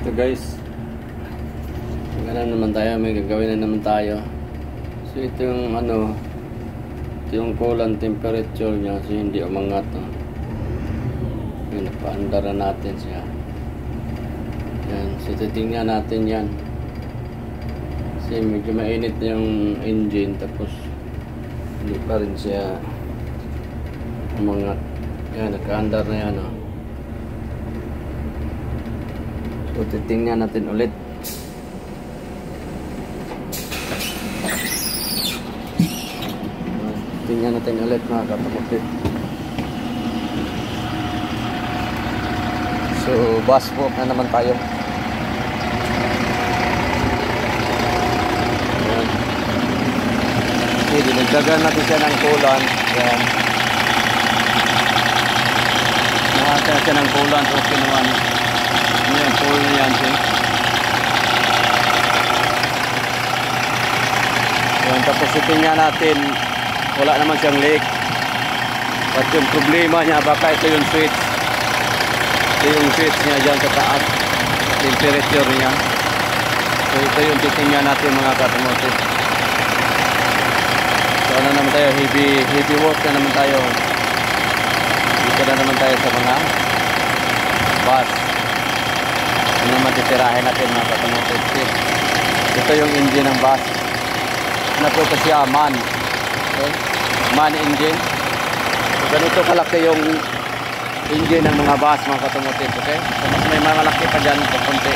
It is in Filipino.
So guys, naman tayo, may gagawin na naman tayo. So ito yung ano, ito yung coolant temperature nya, so hindi umangat. Yun, napaandar na natin siya. Yan, so titingnan natin yan. Kasi medyo mainit yung engine, tapos hindi pa rin siya umangat. Yan, naka-andar na yan. So titingnan natin ulit. Tingnan natin ulit mga kataputit. So bus walk na naman tayo. Ayan. Okay, dinagdagan natin siya ng coolant. Ayan. Nakaka siya ng coolant. Okay naman. Ayan, full na yan siya. Ayan, tapos tingnan natin. Wala naman siyang leak. At yung problema niya, baka ito yung switch. Ito yung switch niya dyan sa taas. Temperature niya. So ito yung titingnan natin mga katamotit. So ano naman tayo, heavy work na naman tayo. Dito na naman tayo sa mga bus. Ano naman titirahin natin mga katamotit. Ito yung engine ng bus. Ano po ito siya, MAN. Okay? MAN engine. So, ganito kalaki yung engine ng mga bus mga katamotit. Okay? So mas may malaki pa dyan sa konti.